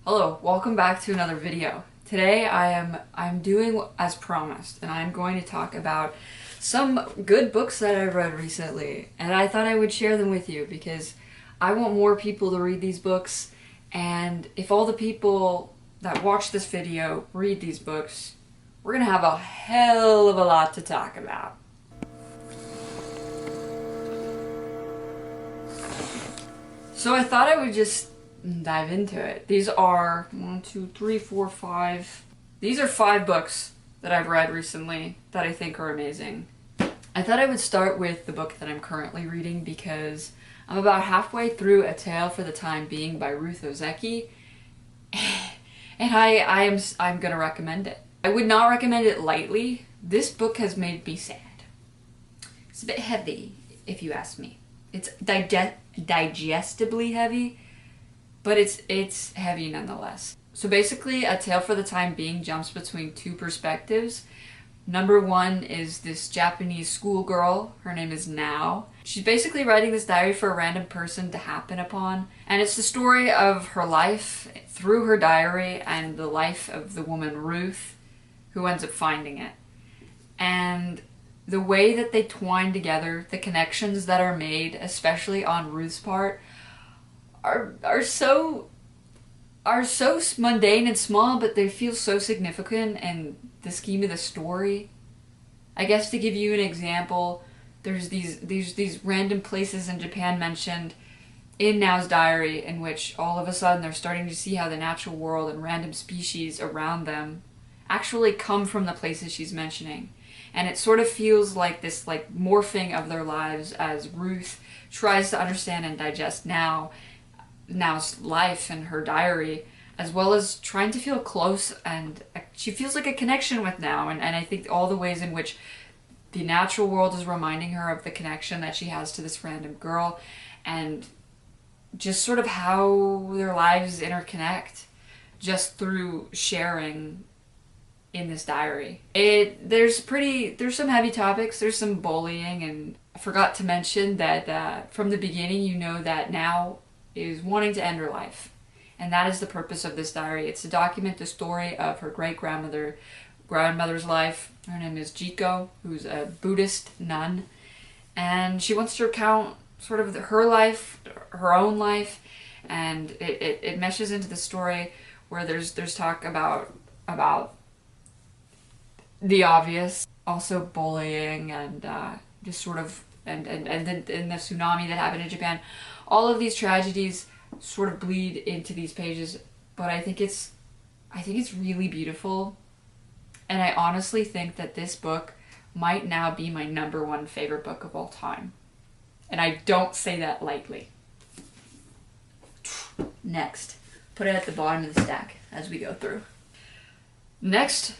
Hello, welcome back to another video. Today I'm doing as promised, and I'm going to talk about some good books that I read recently, and I thought I would share them with you because I want more people to read these books, and if all the people that watch this video read these books, we're gonna have a hell of a lot to talk about. So I thought I would just dive into it. These are 1, 2, 3, 4, 5. These are 5 books that I've read recently that I think are amazing. I thought I would start with the book that I'm currently reading because I'm about halfway through A Tale for the Time Being by Ruth Ozeki, and I'm gonna recommend it. I would not recommend it lightly. This book has made me sad. It's a bit heavy, if you ask me. It's digestibly heavy, but it's heavy nonetheless. So basically, A Tale for the Time Being jumps between 2 perspectives. Number 1 is this Japanese schoolgirl. Her name is Nao. She's basically writing this diary for a random person to happen upon, and it's the story of her life through her diary and the life of the woman Ruth, who ends up finding it. And the way that they twine together, the connections that are made, especially on Ruth's part, are so mundane and small, but they feel so significant in the scheme of the story. I guess to give you an example, there's these random places in Japan mentioned in Nao's diary in which all of a sudden they're starting to see how the natural world and random species around them actually come from the places she's mentioning. And it sort of feels like this morphing of their lives as Ruth tries to understand and digest Nao's life and her diary, as well as trying to feel close, and she feels like a connection with Nao, and I think all the ways in which the natural world is reminding her of the connection that she has to this random girl, and just sort of how their lives interconnect just through sharing in this diary. There's some heavy topics, there's some bullying, and I forgot to mention that from the beginning you know that Nao is wanting to end her life. And that is the purpose of this diary. It's to document the story of her grandmother's life. Her name is Jiko, who's a Buddhist nun. And she wants to recount sort of her life, her own life, and it meshes into the story where there's talk about the obvious, also bullying and just sort of and the tsunami that happened in Japan. All of these tragedies sort of bleed into these pages, but I think it's really beautiful, and I honestly think that this book might now be my #1 favorite book of all time, and I don't say that lightly. Next, put it at the bottom of the stack as we go through. Next,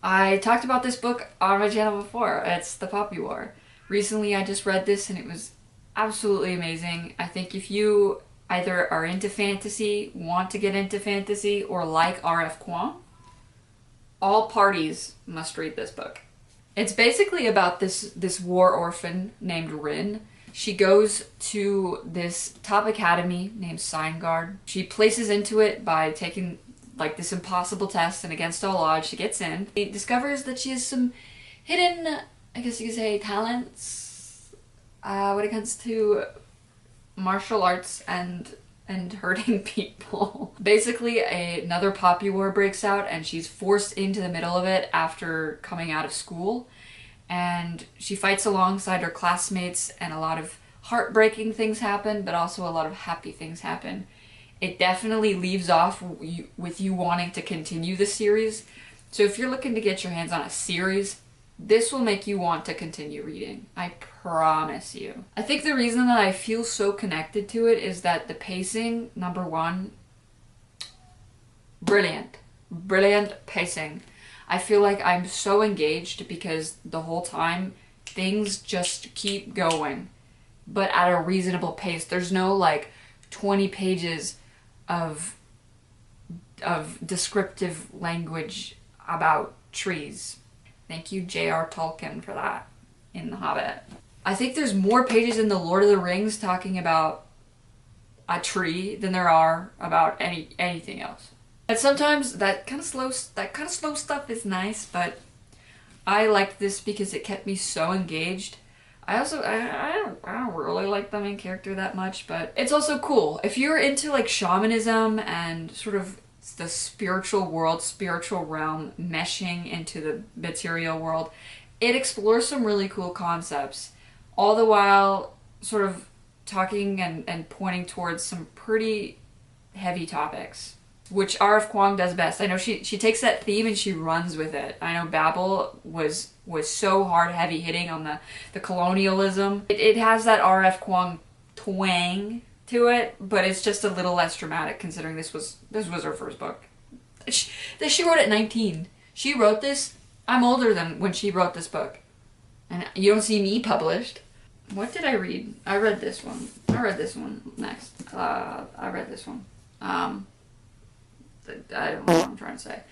I talked about this book on my channel before. It's The Poppy War. Recently I just read this and it was absolutely amazing. I think if you either are into fantasy, want to get into fantasy, or like R.F. Kuang, all parties must read this book. It's basically about this war orphan named Rin. She goes to this top academy named Sign Guard. She places into it by taking this impossible test, and against all odds she gets in. She discovers that she has some hidden, I guess you could say, talents when it comes to martial arts and hurting people. Basically, another Poppy War breaks out and she's forced into the middle of it after coming out of school, and she fights alongside her classmates, and a lot of heartbreaking things happen, but also a lot of happy things happen. It definitely leaves off with you wanting to continue the series. So if you're looking to get your hands on a series, this will make you want to continue reading. I promise you. I think the reason that I feel so connected to it is that the pacing, #1, brilliant. Brilliant pacing. I feel like I'm so engaged because the whole time things just keep going, but at a reasonable pace. There's no 20 pages of descriptive language about trees. Thank you, J.R. Tolkien, for that in The Hobbit. I think there's more pages in The Lord of the Rings talking about a tree than there are about anything else. And sometimes that kind of slow stuff is nice, but I liked this because it kept me so engaged. I don't really like the main character that much, but it's also cool. If you're into like shamanism and sort of the spiritual world, spiritual realm meshing into the material world, it explores some really cool concepts, all the while sort of talking and pointing towards some pretty heavy topics, which R.F. Kuang does best. I know she takes that theme and she runs with it. I know Babel was so hard, heavy hitting on the colonialism. It has that R.F. Kuang twang to it, but it's just a little less dramatic considering this was her first book. She wrote at 19. She wrote this. I'm older than when she wrote this book, and you don't see me published. What did I read? I read this one. I read this one next. I read this one. I don't know what I'm trying to say.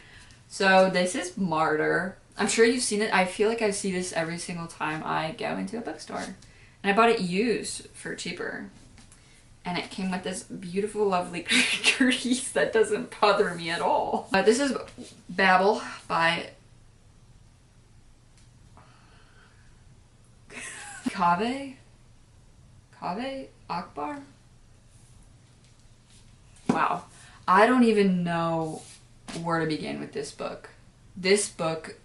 So this is Martyr. I'm sure you've seen it. I feel like I see this every single time I go into a bookstore. And I bought it used for cheaper. And it came with this beautiful, lovely crease that doesn't bother me at all. This is Babel by Kaveh Akbar? Wow. I don't even know where to begin with this book. This book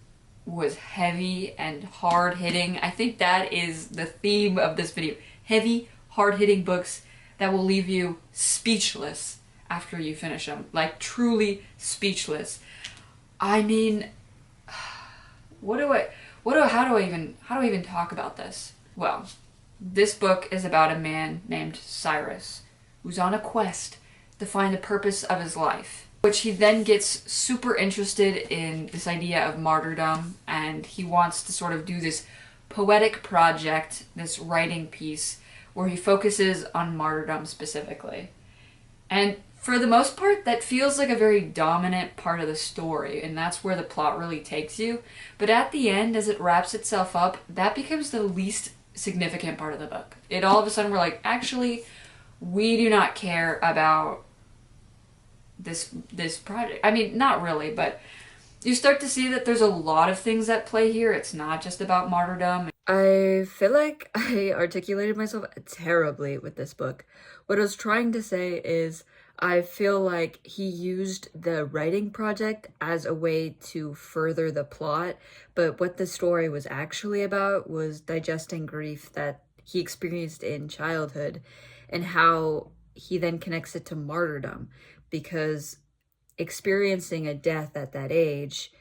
was heavy and hard-hitting. I think that is the theme of this video. Heavy, hard-hitting books that will leave you speechless after you finish them. Like, truly speechless. I mean, how do I even talk about this? Well, this book is about a man named Cyrus who's on a quest to find the purpose of his life, which he then gets super interested in this idea of martyrdom, and he wants to sort of do this poetic project, this writing piece, where he focuses on martyrdom specifically. And for the most part, that feels like a very dominant part of the story, and that's where the plot really takes you. But at the end, as it wraps itself up, that becomes the least significant part of the book. It all of a sudden, we're like, actually, we do not care about this project. I mean, not really, but you start to see that there's a lot of things at play here. It's not just about martyrdom. I feel like I articulated myself terribly with this book. What I was trying to say is I feel like he used the writing project as a way to further the plot, but what the story was actually about was digesting grief that he experienced in childhood and how he then connects it to martyrdom, because experiencing a death at that age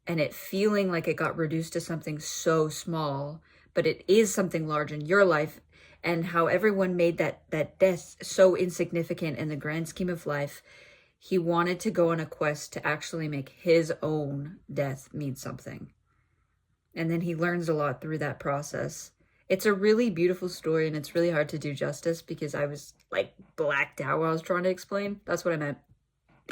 and it feeling like it got reduced to something so small, but it is something large in your life, and how everyone made that death so insignificant in the grand scheme of life, he wanted to go on a quest to actually make his own death mean something. And then he learns a lot through that process. It's a really beautiful story, and it's really hard to do justice because I was like blacked out while I was trying to explain. That's what I meant.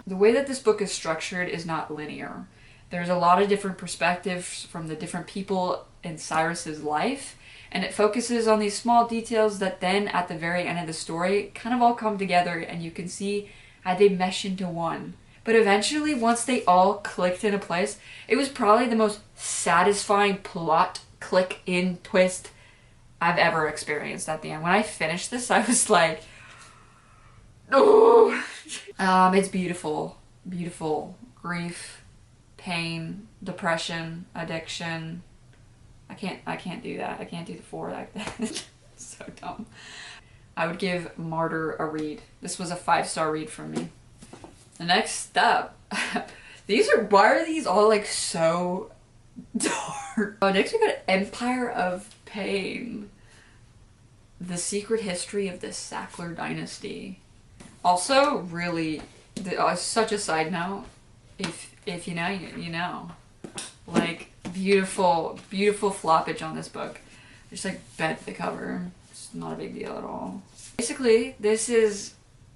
The way that this book is structured is not linear. There's a lot of different perspectives from the different people in Cyrus's life, and it focuses on these small details that then at the very end of the story kind of all come together, and you can see how they mesh into one. But eventually, once they all clicked into place, it was probably the most satisfying plot click in twist I've ever experienced at the end. When I finished this, I was like, oh. It's beautiful. Beautiful. Grief, pain, depression, addiction. I can't do that. I can't do the four like that. So dumb. I would give Martyr a read. This was a 5-star read from me. The next up. Why are these all like so dark? Oh, next we got Empire of Pain. The Secret History of the Sackler Dynasty. Also, really, such a side note, if you know, you know. Like, beautiful, beautiful floppage on this book. Just like bent the cover. It's not a big deal at all. Basically, this is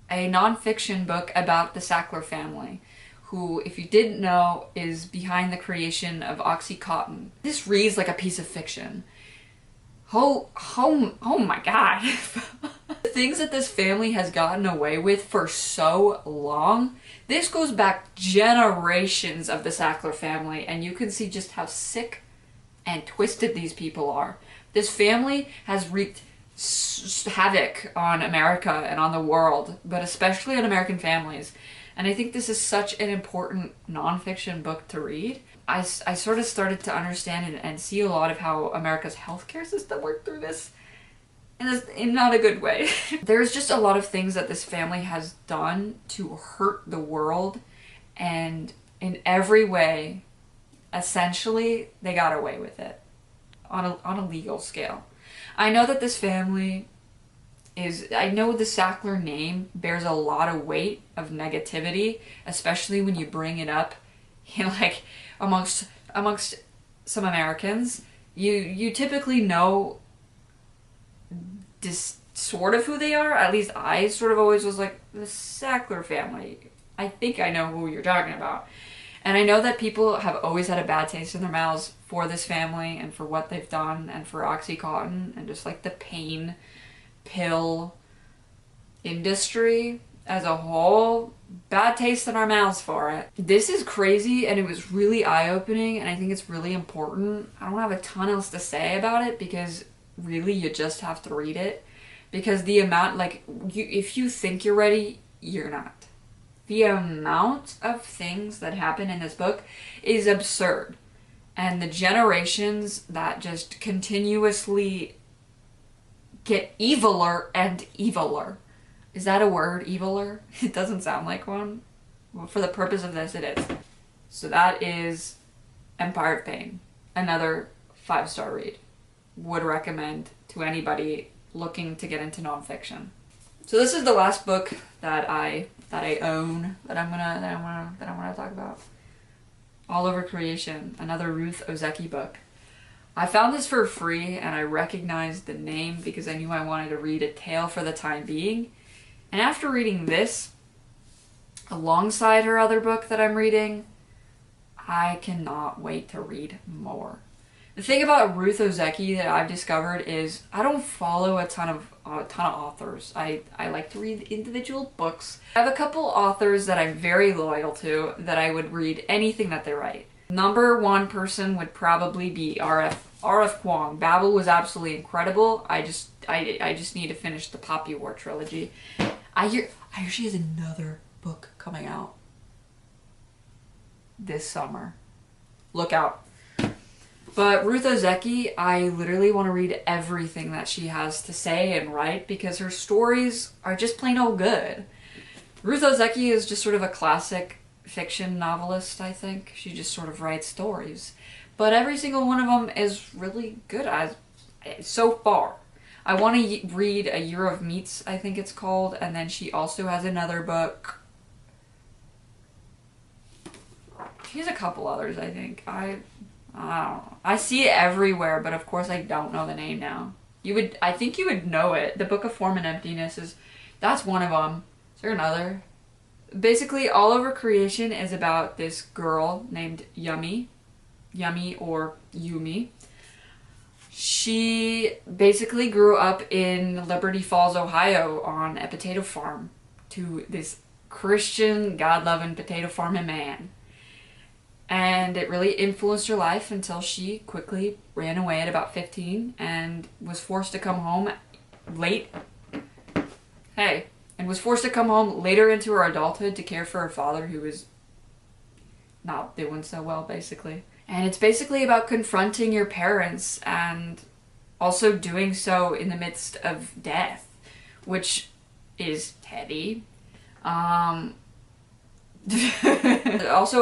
a non-fiction book about the Sackler family, who, if you didn't know, is behind the creation of Oxycontin. This reads like a piece of fiction. Oh my god. The things that this family has gotten away with for so long, this goes back generations of the Sackler family, and you can see just how sick and twisted these people are. This family has wreaked havoc on America and on the world, but especially on American families. And I think this is such an important nonfiction book to read. I sort of started to understand and see a lot of how America's healthcare system worked through this in not a good way. There's just a lot of things that this family has done to hurt the world, and in every way, essentially, they got away with it on a legal scale. I know that this family I know the Sackler name bears a lot of weight of negativity, especially when you bring it up, like amongst some Americans. You typically know this sort of who they are. At least I sort of always was like, the Sackler family. I think I know who you're talking about. And I know that people have always had a bad taste in their mouths for this family and for what they've done and for OxyContin and just like the pain pill industry as a whole. Bad taste in our mouths for it. This is crazy, and it was really eye-opening, and I think it's really important. I don't have a ton else to say about it because really you just have to read it, because the amount, like, if you think you're ready, you're not. The amount of things that happen in this book is absurd, and the generations that just continuously get eviler and eviler. Is that a word, eviler? It doesn't sound like one. Well, for the purpose of this, it is. So that is Empire of Pain. Another 5-star read. Would recommend to anybody looking to get into nonfiction. So this is the last book that I own that I'm gonna talk about. All Over Creation, another Ruth Ozeki book. I found this for free, and I recognized the name because I knew I wanted to read a tale for the time being. And after reading this, alongside her other book that I'm reading, I cannot wait to read more. The thing about Ruth Ozeki that I've discovered is I don't follow a ton of authors. I like to read individual books. I have a couple authors that I'm very loyal to that I would read anything that they write. Number one person would probably be R.F. Kuang. Babel was absolutely incredible. I just need to finish the Poppy War trilogy. I hear she has another book coming out this summer. Look out. But Ruth Ozeki, I literally want to read everything that she has to say and write because her stories are just plain old good. Ruth Ozeki is just sort of a classic fiction novelist, I think. She just sort of writes stories. But every single one of them is really good so far. I want to read A Year of Meats, I think it's called, and then she also has another book. She has a couple others, I think. I don't know. I see it everywhere, but of course I don't know the name now. I think you would know it. The Book of Form and Emptiness that's one of them. Is there another? Basically, All Over Creation is about this girl named Yumi or Yumi. She basically grew up in Liberty Falls, Ohio on a potato farm to this Christian, God-loving potato farming man. And it really influenced her life until she quickly ran away at about 15 and was forced to come home later into her adulthood to care for her father, who was not doing so well, basically. And it's basically about confronting your parents and also doing so in the midst of death, which is heavy. Also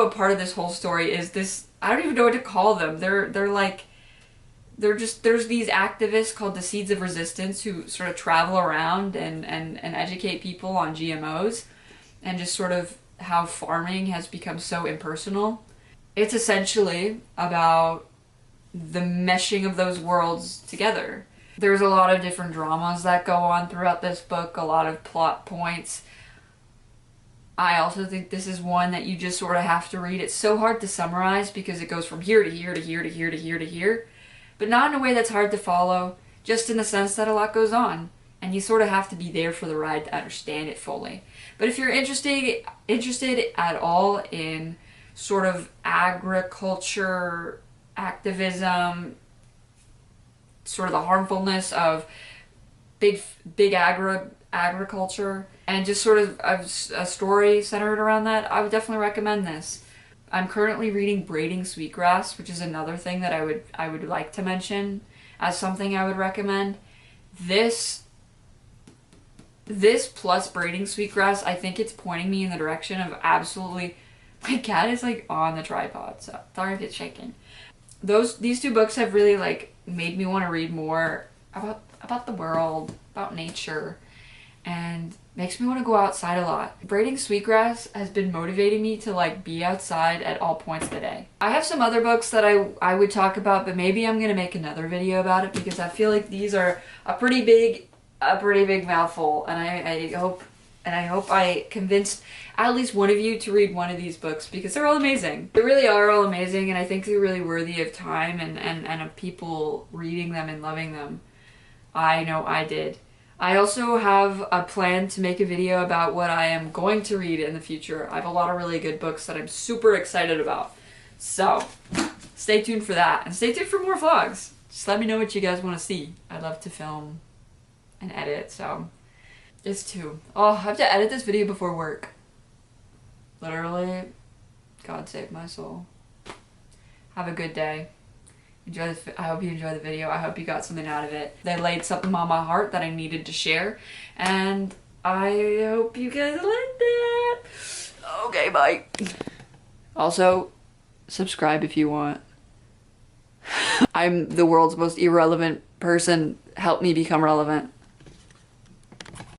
a part of this whole story is this, I don't even know what to call them. There's these activists called the Seeds of Resistance who sort of travel around and educate people on GMOs and just sort of how farming has become so impersonal. It's essentially about the meshing of those worlds together. There's a lot of different dramas that go on throughout this book, a lot of plot points. I also think this is one that you just sort of have to read. It's so hard to summarize because it goes from here to here to here to here to here to here, but not in a way that's hard to follow, just in the sense that a lot goes on. and you sort of have to be there for the ride to understand it fully. But if you're interested at all in sort of agriculture, activism, sort of the harmfulness of big agriculture, and just sort of a story centered around that, I would definitely recommend this. I'm currently reading Braiding Sweetgrass, which is another thing that I would like to mention as something I would recommend. This plus Braiding Sweetgrass, I think it's pointing me in the direction of absolutely. My cat is like on the tripod, so sorry if it's shaking. These two books have really like made me want to read more about the world, about nature, and makes me want to go outside a lot. Braiding Sweetgrass has been motivating me to like be outside at all points of the day. I have some other books that I would talk about, but maybe I'm gonna make another video about it because I feel like these are a pretty big mouthful, and I hope I convinced at least one of you to read one of these books because they're all amazing. They really are all amazing, and I think they're really worthy of time and of people reading them and loving them. I know I did. I also have a plan to make a video about what I am going to read in the future. I have a lot of really good books that I'm super excited about. So, stay tuned for that, and stay tuned for more vlogs. Just let me know what you guys want to see. I love to film and edit, so it's two. Oh, I have to edit this video before work. Literally, God save my soul. Have a good day. I hope you enjoy the video. I hope you got something out of it. They laid something on my heart that I needed to share, and I hope you guys liked it. Okay, bye. Also, subscribe if you want. I'm the world's most irrelevant person. Help me become relevant.